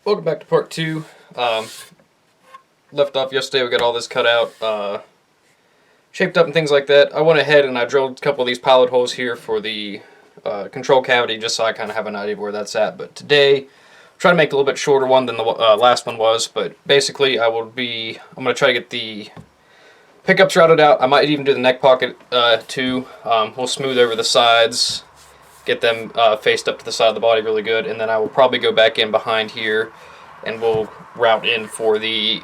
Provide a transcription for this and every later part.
Welcome back to part 2. Left off yesterday, we got all this cut out, shaped up and things like that. I went ahead and I drilled a couple of these pilot holes here for the control cavity, just so I kind of have an idea of where that's at. But today, I'm trying to make a little bit shorter one than the last one was. But basically, I'm going to try to get the pickups routed out. I might even do the neck pocket too. We'll smooth over the sides, get them faced up to the side of the body really good, and then I will probably go back in behind here and we'll route in for the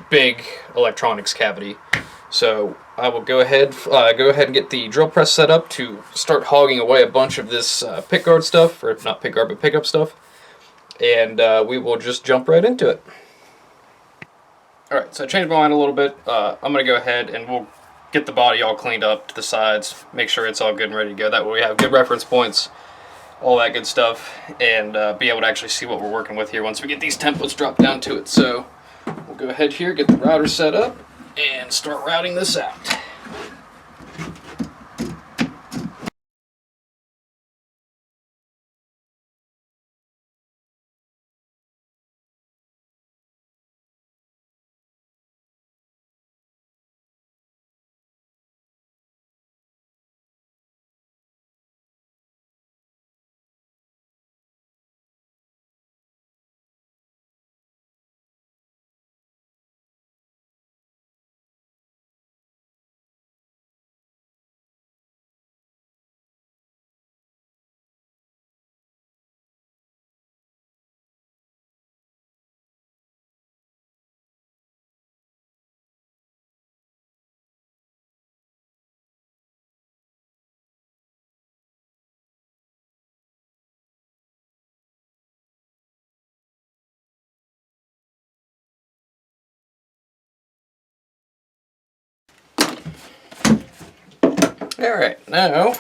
big electronics cavity. So I will go ahead and get the drill press set up to start hogging away a bunch of this pickguard stuff, or not pickguard but pickup stuff, and we will just jump right into it. Alright, so I changed my mind a little bit. I'm going to go ahead and we'll get the body all cleaned up to the sides, make sure it's all good and ready to go. That way we have good reference points, all that good stuff, and be able to actually see what we're working with here once we get these templates dropped down to it. So we'll go ahead here, get the router set up, and start routing this out. Alright, now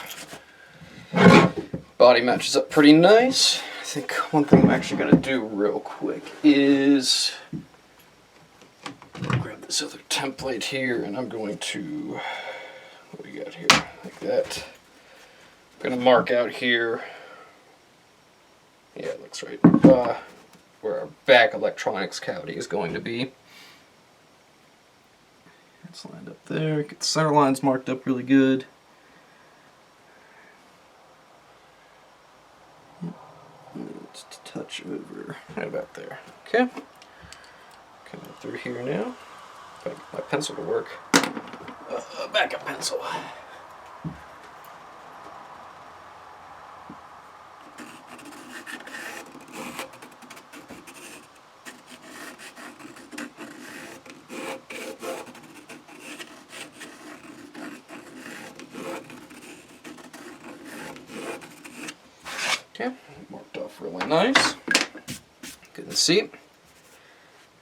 body matches up pretty nice. I think one thing I'm actually going to do real quick is grab this other template here, and I'm going to, what do we got here, like that. I'm going to mark out here, yeah, it looks right, where our back electronics cavity is going to be. It's lined up there, get the center lines marked up really good. Just a touch over, right about there. Okay, coming through here now. Gotta get my pencil to work. Backup pencil. Okay, marked off really nice. Good to see.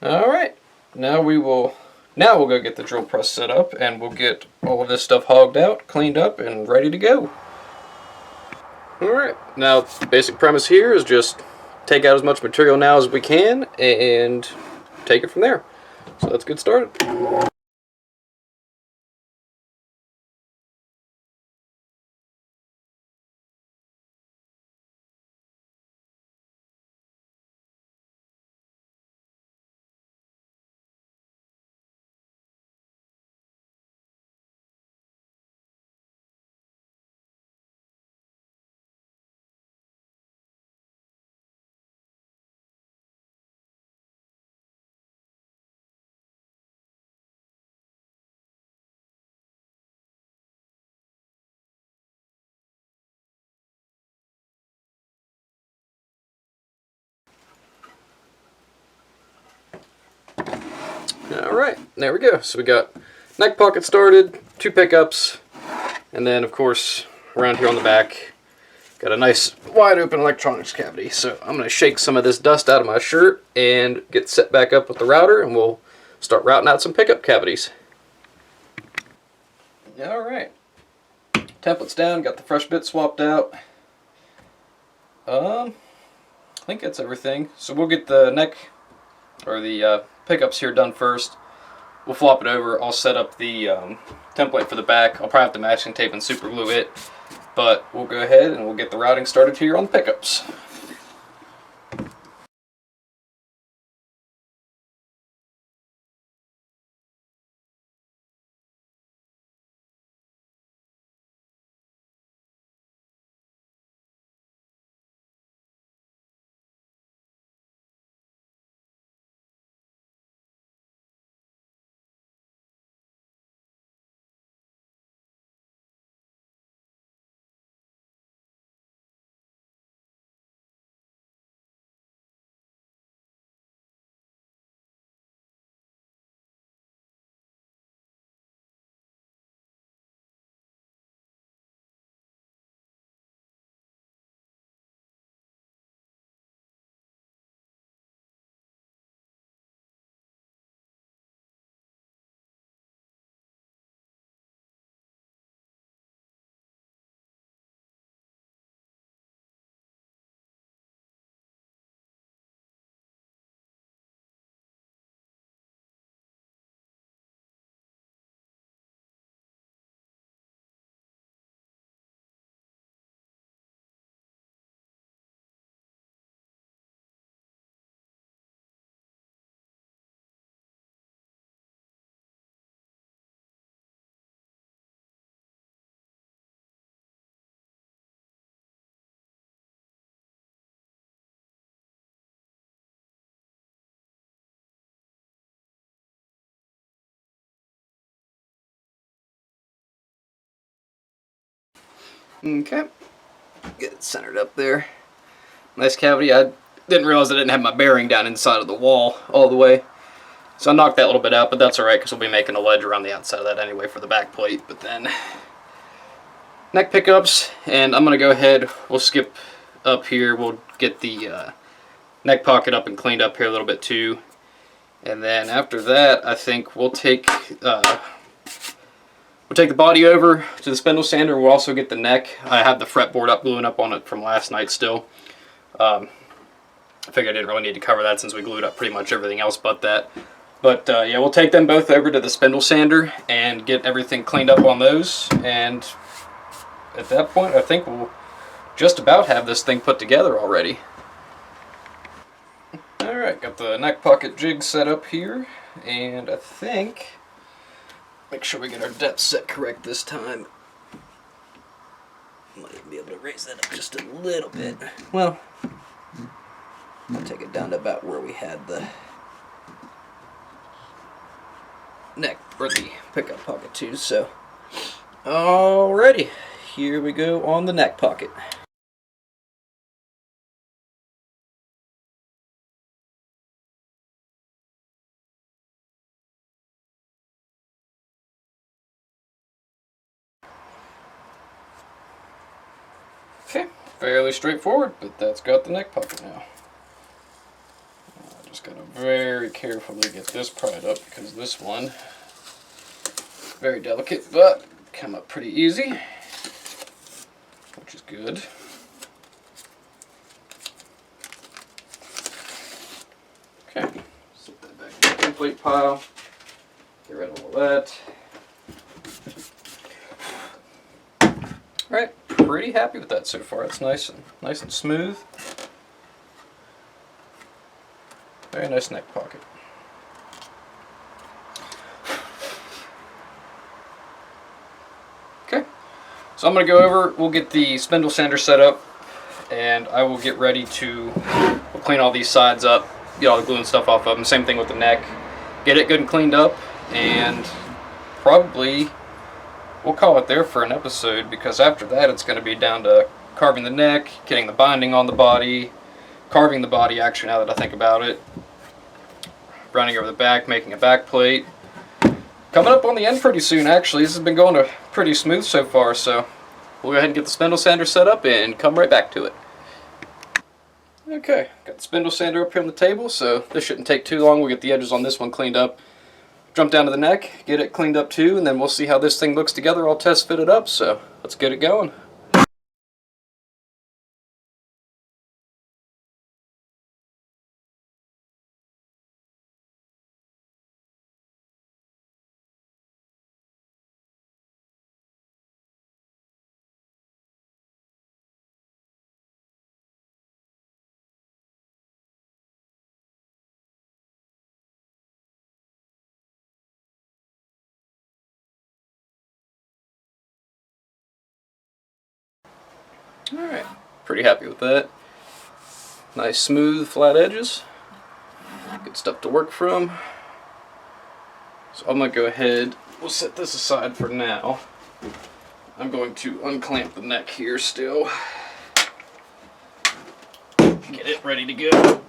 Alright, now we'll go get the drill press set up, and we'll get all of this stuff hogged out, cleaned up, and ready to go. Alright, now the basic premise here is just take out as much material now as we can and take it from there. So let's get started. Alright, there we go. So we got neck pocket started, 2 pickups, and then of course around here on the back got a nice wide open electronics cavity. So I'm going to shake some of this dust out of my shirt and get set back up with the router, and we'll start routing out some pickup cavities. Alright, template's down, got the fresh bit swapped out. I think that's everything. So we'll get the neck, or the pickups here done first. We'll flop it over. I'll set up the template for the back. I'll probably have to masking tape and super glue it, but we'll go ahead and we'll get the routing started here on the pickups. Okay, get it centered up there. Nice cavity. I didn't realize I didn't have my bearing down inside of the wall all the way. So I knocked that little bit out, but that's alright because we'll be making a ledge around the outside of that anyway for the back plate. But then neck pickups, and I'm going to go ahead, we'll skip up here, we'll get the neck pocket up and cleaned up here a little bit too. And then after that, I think we'll take the body over to the spindle sander. We'll also get the neck. I have the fretboard up, gluing up on it from last night still. I figured I didn't really need to cover that since we glued up pretty much everything else but that. But yeah, we'll take them both over to the spindle sander and get everything cleaned up on those. And at that point, I think we'll just about have this thing put together already. Alright, got the neck pocket jig set up here, and I think, make sure we get our depth set correct this time. Might even be able to raise that up just a little bit. Well, I'll take it down to about where we had the neck, or the pickup pocket too, so. Alrighty, here we go on the neck pocket. Okay, fairly straightforward, but that's got the neck pocket now. I just gotta very carefully get this pried up because this one, very delicate, but come up pretty easy, which is good. Okay, set that back in the template pile, get rid of all that. Alright, pretty happy with that so far. It's nice and smooth. Very nice neck pocket. Okay, so I'm going to go over, we'll get the spindle sander set up, and I will get ready to we'll clean all these sides up, get all the glue and stuff off of them. Same thing with the neck. Get it good and cleaned up, and probably we'll call it there for an episode, because after that it's going to be down to carving the neck, getting the binding on the body, carving the body actually now that I think about it, running over the back, making a back plate. Coming up on the end pretty soon actually. This has been going pretty smooth so far, so we'll go ahead and get the spindle sander set up and come right back to it. Okay, got the spindle sander up here on the table, so this shouldn't take too long. We'll get the edges on this one cleaned up. Jump down to the neck, get it cleaned up too, and then we'll see how this thing looks together. I'll test fit it up, so let's get it going. Alright, pretty happy with that. Nice smooth flat edges. Good stuff to work from. So I'm going to go ahead, we'll set this aside for now. I'm going to unclamp the neck here still. Get it ready to go.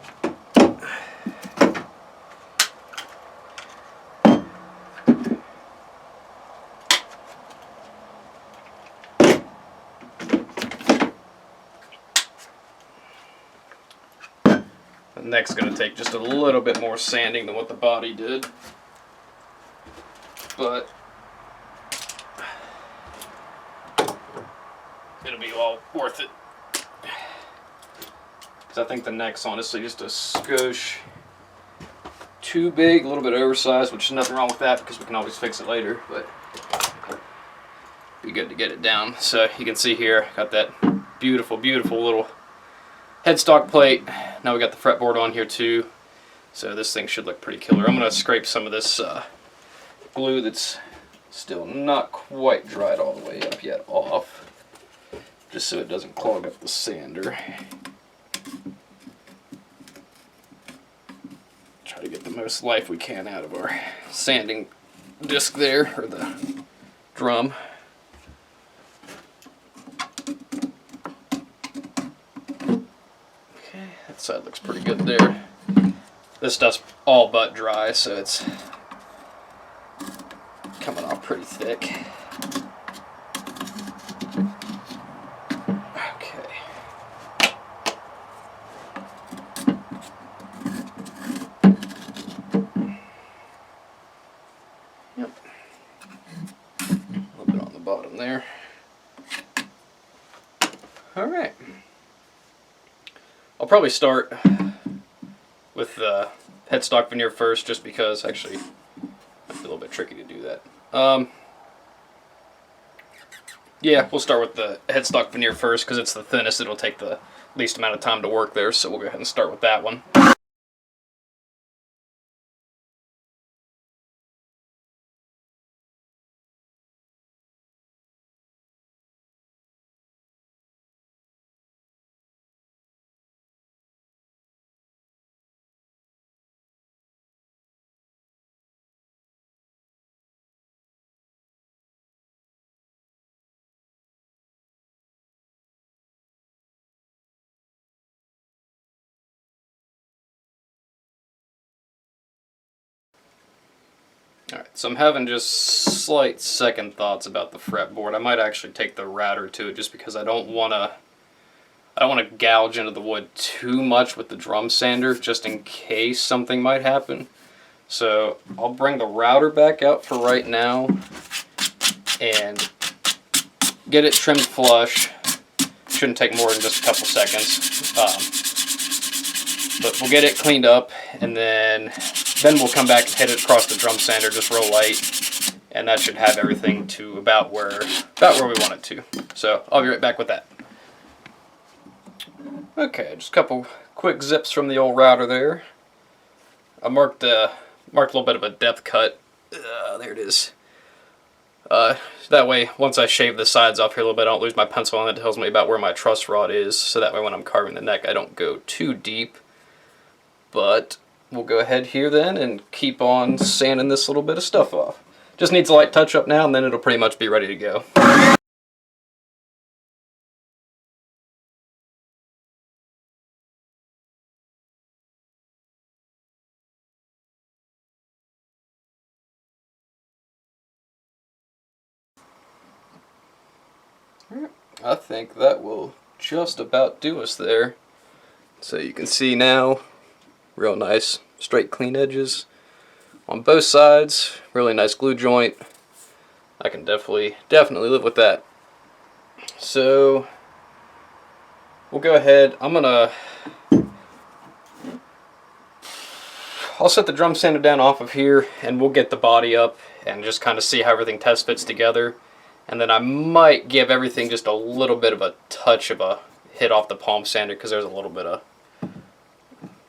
The neck's going to take just a little bit more sanding than what the body did, but it'll be all worth it. Because I think the neck's honestly just a skosh too big, a little bit oversized, which is nothing wrong with that because we can always fix it later, but be good to get it down. So you can see here, got that beautiful, beautiful little headstock plate. Now we got the fretboard on here too, so this thing should look pretty killer. I'm going to scrape some of this glue that's still not quite dried all the way up yet off, just so it doesn't clog up the sander. Try to get the most life we can out of our sanding disc there, or the drum. That side looks pretty good there. This stuff's all but dry, so it's coming off pretty thick. Okay. Yep. A little bit on the bottom there. Alright. I'll probably start with the headstock veneer first, just because actually it's a little bit tricky to do that. Yeah, we'll start with the headstock veneer first because it's the thinnest. It'll take the least amount of time to work there, so we'll go ahead and start with that one. Alright, so I'm having just slight second thoughts about the fretboard. I might actually take the router to it just because I don't want to gouge into the wood too much with the drum sander, just in case something might happen. So I'll bring the router back out for right now and get it trimmed flush. Shouldn't take more than just a couple seconds. But we'll get it cleaned up, and then we'll come back and hit it across the drum sander just real light, and that should have everything to about where we want it to. So I'll be right back with that. Okay, just a couple quick zips from the old router there. I marked a little bit of a depth cut. There it is. That way, once I shave the sides off here a little bit, I don't lose my pencil, and it tells me about where my truss rod is, so that way when I'm carving the neck, I don't go too deep. But we'll go ahead here then and keep on sanding this little bit of stuff off. Just needs a light touch up now, and then it'll pretty much be ready to go. I think that will just about do us there. So you can see now, real nice straight clean edges on both sides, really nice glue joint. I can definitely live with that. So we'll go ahead, I'll set the drum sander down off of here, and we'll get the body up and just kind of see how everything test fits together. And then I might give everything just a little bit of a touch of a hit off the palm sander, because there's a little bit of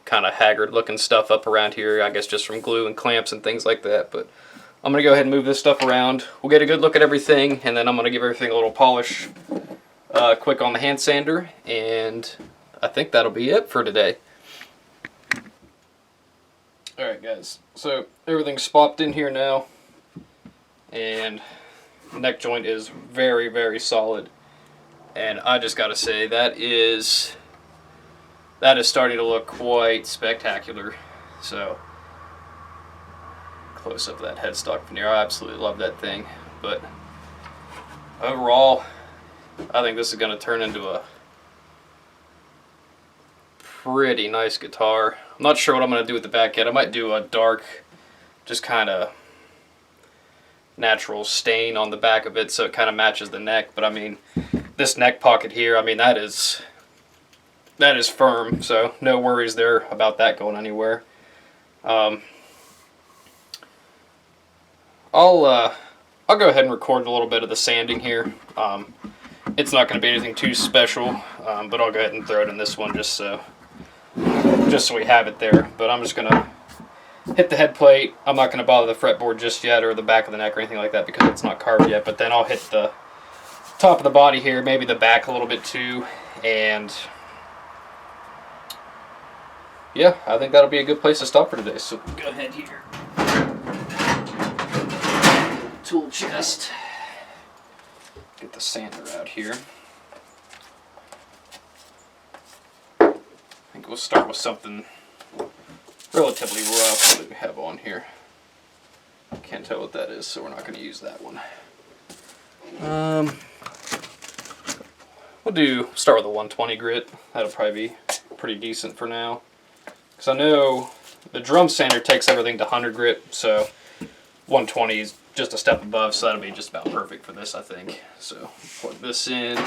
kind of haggard looking stuff up around here, I guess just from glue and clamps and things like that. But I'm going to go ahead and move this stuff around. We'll get a good look at everything, and then I'm going to give everything a little polish quick on the hand sander, and I think that'll be it for today. Alright guys, so everything's spopped in here now, and the neck joint is very, very solid, and I just gotta say that is starting to look quite spectacular. So close up of that headstock veneer, I absolutely love that thing. But overall, I think this is going to turn into a pretty nice guitar. I'm not sure what I'm going to do with the back yet. I might do a dark, just kind of natural stain on the back of it so it kind of matches the neck. But I mean, this neck pocket here, I mean, that is firm, so no worries there about that going anywhere. I'll go ahead and record a little bit of the sanding here. It's not going to be anything too special, but I'll go ahead and throw it in this one just so we have it there. But I'm just going to hit the head plate. I'm not going to bother the fretboard just yet, or the back of the neck or anything like that, because it's not carved yet. But then I'll hit the top of the body here, maybe the back a little bit too, and yeah, I think that'll be a good place to stop for today. So go ahead here. Tool chest. Get the sander out here. I think we'll start with something relatively rough. What do we have on here? Can't tell what that is, so we're not going to use that one. We'll start with a 120 grit. That'll probably be pretty decent for now. Because I know the drum sander takes everything to 100 grit, so 120 is just a step above, so that'll be just about perfect for this, I think. So plug this in.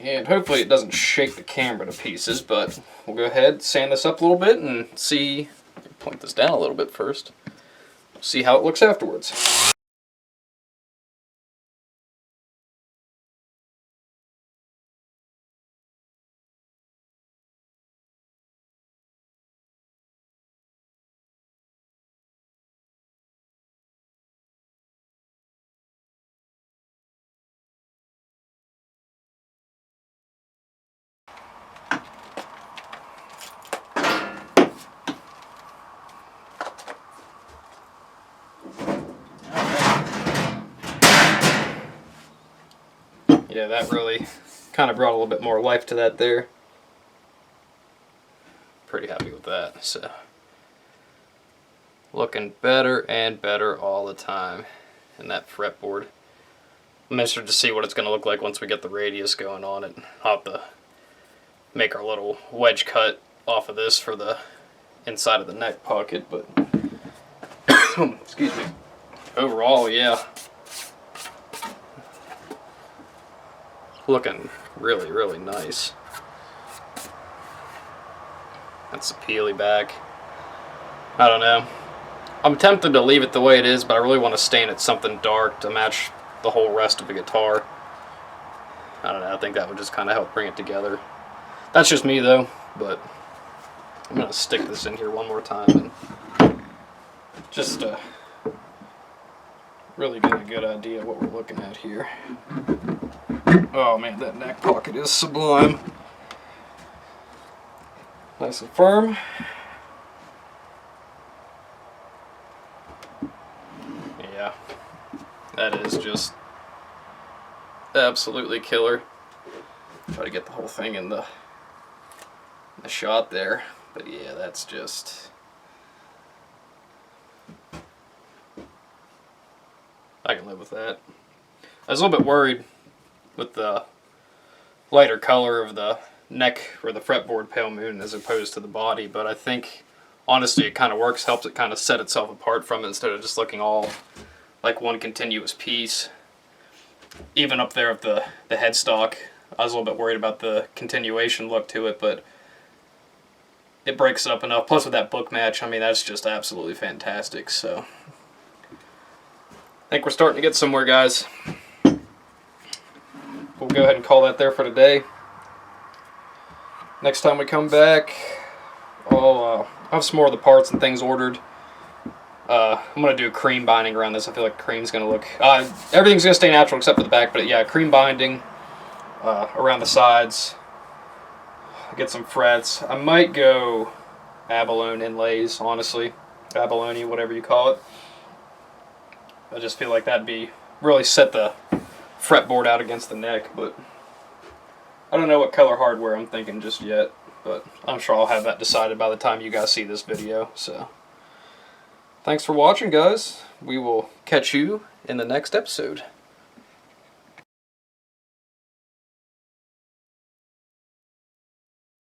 And hopefully it doesn't shake the camera to pieces, but we'll go ahead, sand this up a little bit, and see, point this down a little bit first, see how it looks afterwards. Yeah, that really kind of brought a little bit more life to that there. Pretty happy with that. So, looking better and better all the time in that fretboard. I'm interested to see what it's going to look like once we get the radius going on it. I'll have to make our little wedge cut off of this for the inside of the neck pocket, but excuse me. Overall, yeah. Looking really, really nice. That's the peely back. I don't know. I'm tempted to leave it the way it is, but I really want to stain it something dark to match the whole rest of the guitar. I don't know. I think that would just kind of help bring it together. That's just me, though, but I'm going to stick this in here one more time and just really get a good idea of what we're looking at here. Oh man, that neck pocket is sublime. Nice and firm. Yeah, that is just absolutely killer. Try to get the whole thing in the shot there, but yeah, that's just... I can live with that. I was a little bit worried with the lighter color of the neck or the fretboard pale moon as opposed to the body, but I think honestly it kind of works, helps it kind of set itself apart from it instead of just looking all like one continuous piece. Even up there at the headstock, I was a little bit worried about the continuation look to it, but it breaks it up enough. Plus with that book match, I mean, that's just absolutely fantastic. So I think we're starting to get somewhere, guys. We'll go ahead and call that there for today. Next time we come back, I'll have some more of the parts and things ordered. I'm going to do a cream binding around this. I feel like cream's going to look... everything's going to stay natural except for the back, but yeah, cream binding around the sides. Get some frets. I might go abalone inlays, honestly. Abalone, whatever you call it. I just feel like that'd be... really set the fretboard out against the neck, but I don't know what color hardware I'm thinking just yet, but I'm sure I'll have that decided by the time you guys see this video. So thanks for watching, guys. We will catch you in the next episode.